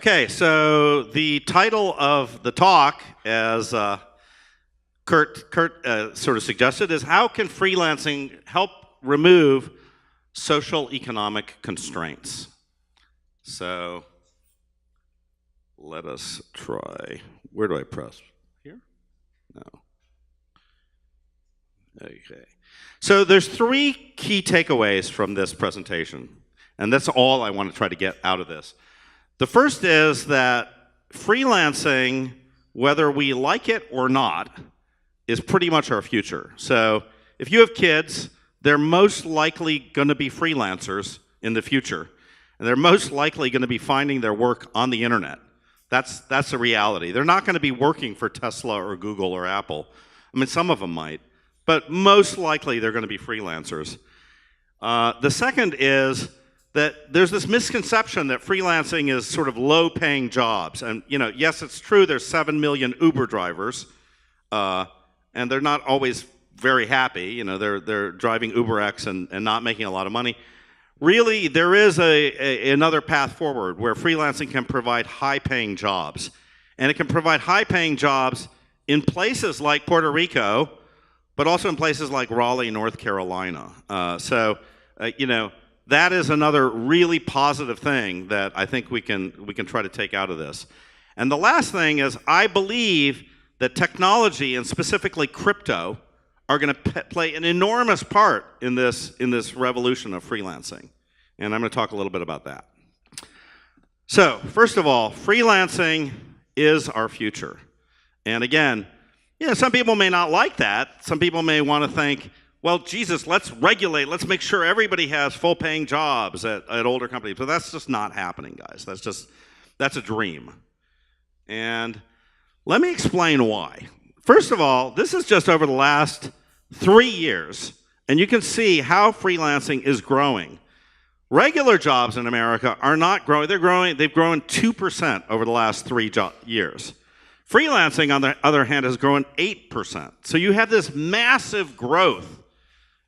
Okay, so the title of the talk, as Kurt sort of suggested, is how can freelancing help remove social economic constraints? So let us try. Where do I press? Here? No. Okay. So there's three key takeaways from this presentation, and that's all I want to try to get out of this. The first is that freelancing, whether we like it or not, is pretty much our future. So if you have kids, they're most likely going to be freelancers in the future. And they're most likely going to be finding their work on the internet. That's the reality. They're not going to be working for Tesla or Google or Apple. I mean, some of them might, but most likely they're going to be freelancers. The second is that there's this misconception that freelancing is sort of low-paying jobs. And yes, it's true. There's 7 million Uber drivers, and they're not always very happy. They're driving UberX and not making a lot of money. Really, there is another path forward where freelancing can provide high-paying jobs, and it can provide high-paying jobs in places like Puerto Rico, but also in places like Raleigh, North Carolina. That is another really positive thing that I think we can try to take out of this. And the last thing is, I believe that technology, and specifically crypto, are going to play an enormous part in this revolution of freelancing. And I'm going to talk a little bit about that. So, first of all, freelancing is our future. And again, some people may not like that. Some people may want to think, well, Jesus, let's regulate. Let's make sure everybody has full-paying jobs at older companies. But that's just not happening, guys. That's a dream. And let me explain why. First of all, this is just over the last 3 years, and you can see how freelancing is growing. Regular jobs in America are not growing. They've grown 2% over the last 3 years. Freelancing, on the other hand, has grown 8%. So you have this massive growth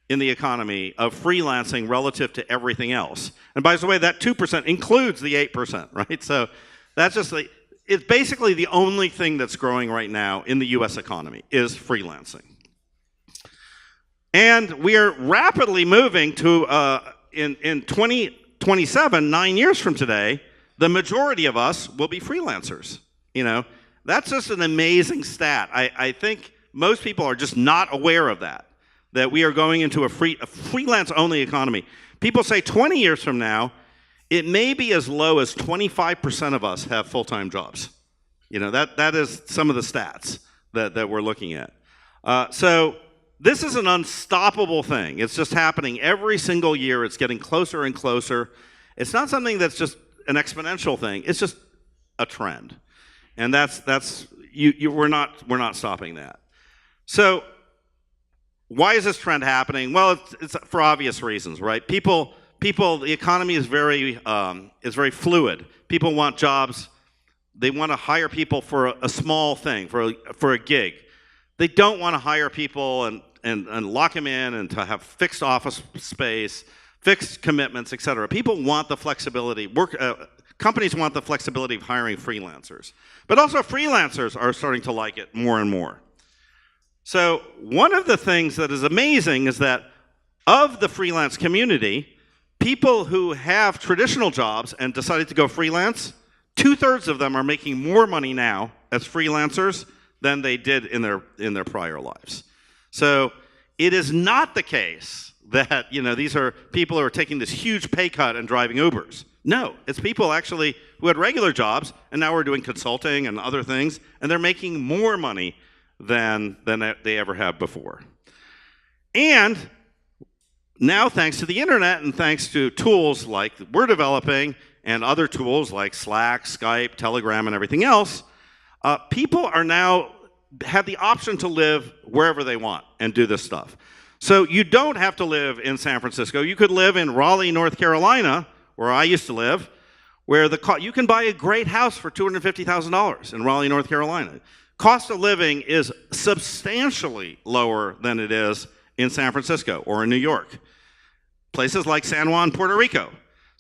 in the economy of freelancing relative to everything else. And by the way, that 2% includes the 8%, right? So that's just it's basically the only thing that's growing right now in the US economy is freelancing. And we are rapidly moving to, in 2027, 9 years from today, the majority of us will be freelancers. That's just an amazing stat. I think most people are just not aware of that we are going into a freelance-only economy. People say 20 years from now, it may be as low as 25% of us have full-time jobs. That is some of the stats that we're looking at. So this is an unstoppable thing. It's just happening every single year. It's getting closer and closer. It's not something that's just an exponential thing. It's just a trend. And we're not stopping that. So why is this trend happening? Well, it's for obvious reasons, right? The economy is very fluid. People want jobs. They want to hire people for a small thing, for a gig. They don't want to hire people and lock them in and to have fixed office space, fixed commitments, et cetera. People want the flexibility. Companies want the flexibility of hiring freelancers. But also freelancers are starting to like it more and more. So one of the things that is amazing is that of the freelance community, people who have traditional jobs and decided to go freelance, 2/3 of them are making more money now as freelancers than they did in their prior lives. So it is not the case that these are people who are taking this huge pay cut and driving Ubers. No, it's people actually who had regular jobs and now are doing consulting and other things, and they're making more money than they ever have before. And now, thanks to the internet and thanks to tools like we're developing and other tools like Slack, Skype, Telegram, and everything else, people are now have the option to live wherever they want and do this stuff. So you don't have to live in San Francisco. You could live in Raleigh, North Carolina, where I used to live, where you can buy a great house for $250,000 in Raleigh, North Carolina. Cost of living is substantially lower than it is in San Francisco or in New York. Places like San Juan, Puerto Rico.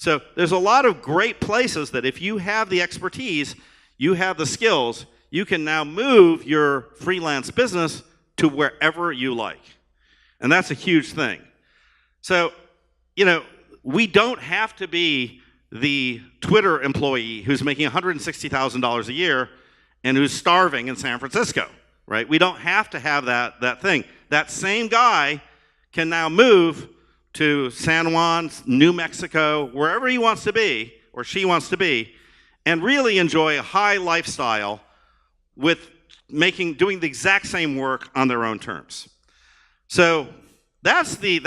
So there's a lot of great places that if you have the expertise, you have the skills, you can now move your freelance business to wherever you like. And that's a huge thing. So, we don't have to be the Twitter employee who's making $160,000 a year and who's starving in San Francisco, right? We don't have to have that thing. That same guy can now move to San Juan, New Mexico, wherever he wants to be, or she wants to be, and really enjoy a high lifestyle with doing the exact same work on their own terms. So that's the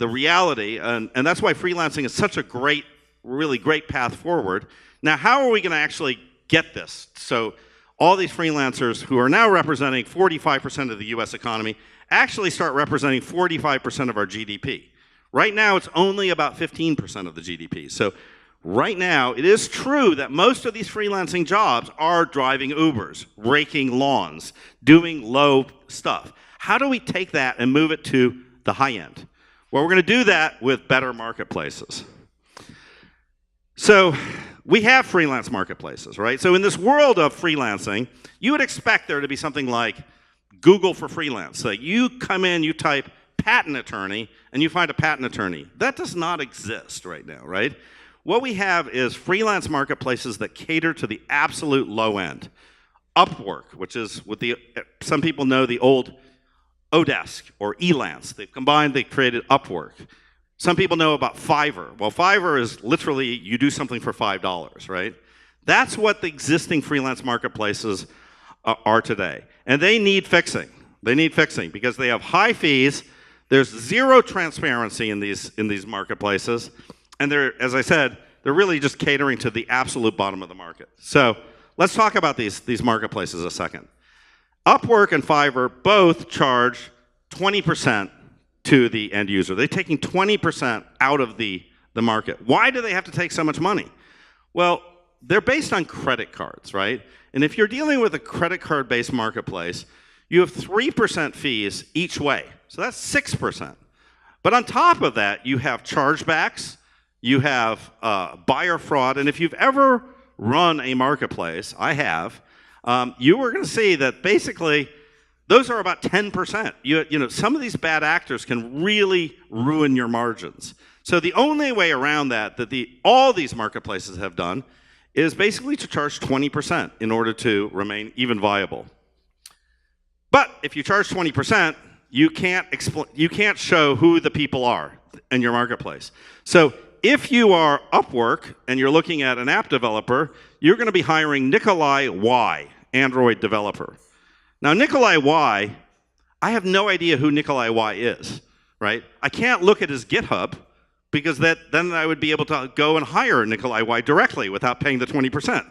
reality, and that's why freelancing is such a really great path forward. Now, how are we going to actually get this? So all these freelancers who are now representing 45% of the US economy actually start representing 45% of our GDP. Right now, it's only about 15% of the GDP. So right now, it is true that most of these freelancing jobs are driving Ubers, raking lawns, doing low stuff. How do we take that and move it to the high end? Well, we're going to do that with better marketplaces. So we have freelance marketplaces, right? So in this world of freelancing, you would expect there to be something like Google for freelance. So you come in, you type patent attorney, and you find a patent attorney. That does not exist right now, right? What we have is freelance marketplaces that cater to the absolute low end. Upwork, which is what some people know the old Odesk or Elance. They've combined, they created Upwork. Some people know about Fiverr. Well, Fiverr is literally you do something for $5, right? That's what the existing freelance marketplaces are today. And they need fixing. They need fixing because they have high fees. There's zero transparency in these marketplaces. And they're, as I said, they're really just catering to the absolute bottom of the market. So let's talk about these marketplaces a second. Upwork and Fiverr both charge 20% to the end user. They're taking 20% out of the market. Why do they have to take so much money? Well, they're based on credit cards, right? And if you're dealing with a credit card-based marketplace, you have 3% fees each way. So that's 6%. But on top of that, you have chargebacks, you have buyer fraud, and if you've ever run a marketplace, I have, you are going to see that basically those are about 10%. Some of these bad actors can really ruin your margins. So the only way around that all these marketplaces have done is basically to charge 20% in order to remain even viable. But if you charge 20%, you can't show who the people are in your marketplace. So if you are Upwork and you're looking at an app developer, you're going to be hiring Nikolai Y, Android developer. Now, Nikolai Y, I have no idea who Nikolai Y is, right? I can't look at his GitHub because then I would be able to go and hire Nikolai Y directly without paying the 20%.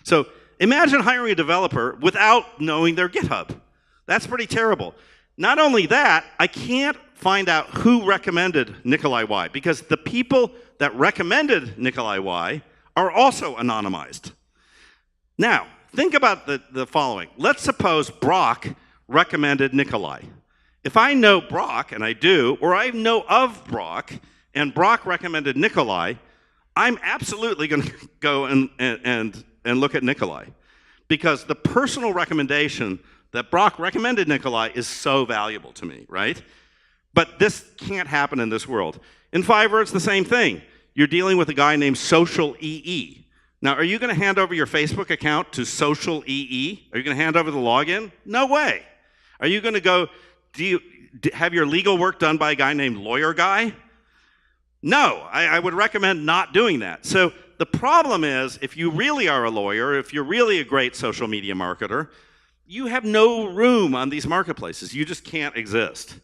So imagine hiring a developer without knowing their GitHub. That's pretty terrible. Not only that, I can't find out who recommended Nikolai Y because the people that recommended Nikolai Y are also anonymized. Now, think about the following. Let's suppose Brock recommended Nikolai. If I know Brock, and I do, or I know of Brock, and Brock recommended Nikolai, I'm absolutely going to go and look at Nikolai because the personal recommendation that Brock recommended Nikolai is so valuable to me, right? But this can't happen in this world. In Fiverr, it's the same thing. You're dealing with a guy named Socio-Economic. Now, are you going to hand over your Facebook account to Socio-Economic? Are you going to hand over the login? No way. Are you going to go, have your legal work done by a guy named Lawyer Guy? No, I would recommend not doing that. So the problem is, if you really are a lawyer, if you're really a great social media marketer, you have no room on these marketplaces. You just can't exist.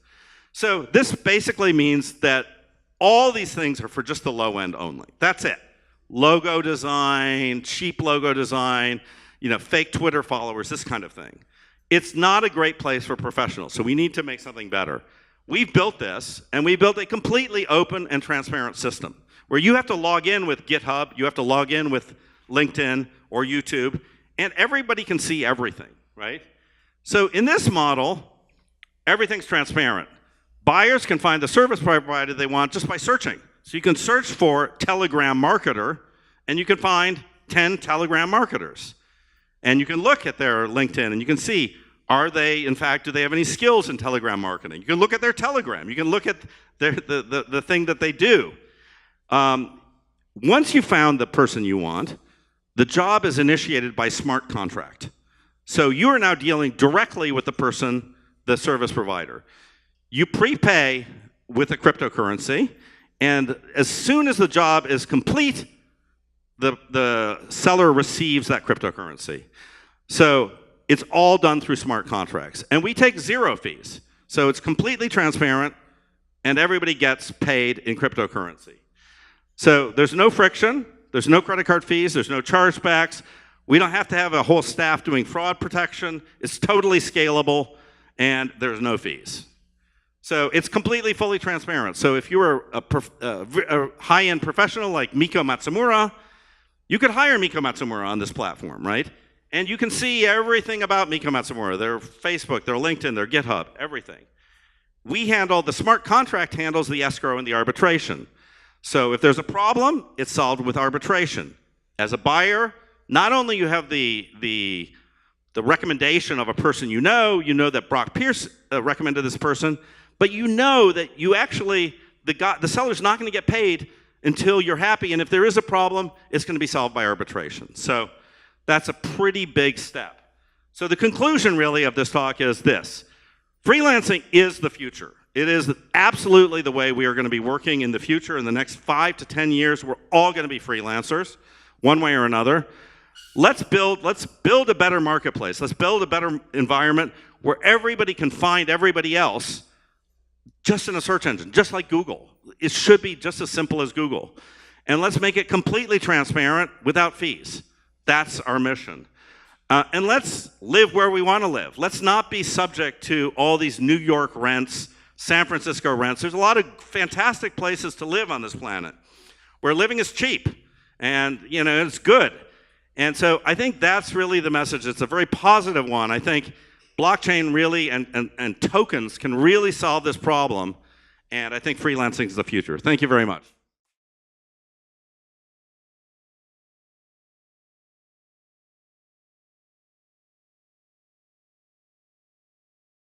So this basically means that all these things are for just the low end only. That's it. Logo design, cheap logo design, fake Twitter followers, this kind of thing. It's not a great place for professionals, so we need to make something better. We've built this, and we built a completely open and transparent system where you have to log in with GitHub, you have to log in with LinkedIn or YouTube, and everybody can see everything, right? So in this model, everything's transparent. Buyers can find the service provider they want just by searching. So you can search for Telegram marketer, and you can find 10 Telegram marketers. And you can look at their LinkedIn, and you can see, are they, in fact, do they have any skills in Telegram marketing? You can look at their Telegram. You can look at the thing that they do. Once you found the person you want, the job is initiated by smart contract. So you are now dealing directly with the person, the service provider. You prepay with a cryptocurrency, and as soon as the job is complete, the seller receives that cryptocurrency. So it's all done through smart contracts. And we take 0 fees. So it's completely transparent, and everybody gets paid in cryptocurrency. So there's no friction, there's no credit card fees, there's no chargebacks. We don't have to have a whole staff doing fraud protection. It's totally scalable, and there's no fees. So it's completely, fully transparent. So if you were a high-end professional like Miko Matsumura, you could hire Miko Matsumura on this platform, right? And you can see everything about Miko Matsumura, their Facebook, their LinkedIn, their GitHub, everything. We handle, the smart contract handles the escrow and the arbitration. So if there's a problem, it's solved with arbitration. As a buyer, not only you have the recommendation of a person you know that Brock Pierce recommended this person, but you know that you actually, the seller's not going to get paid until you're happy, and if there is a problem, it's going to be solved by arbitration. So that's a pretty big step. So the conclusion really of this talk is this: freelancing is the future. It is absolutely the way we are going to be working in the future. In the next 5 to 10 years, we're all going to be freelancers, one way or another. Let's build a better marketplace. Let's build a better environment where everybody can find everybody else just in a search engine, just like Google. It should be just as simple as Google. And let's make it completely transparent without fees. That's our mission. And let's live where we want to live. Let's not be subject to all these New York rents, San Francisco rents. There's a lot of fantastic places to live on this planet where living is cheap and it's good. And so I think that's really the message. It's a very positive one. I think blockchain really and tokens can really solve this problem, and I think freelancing is the future. Thank you very much.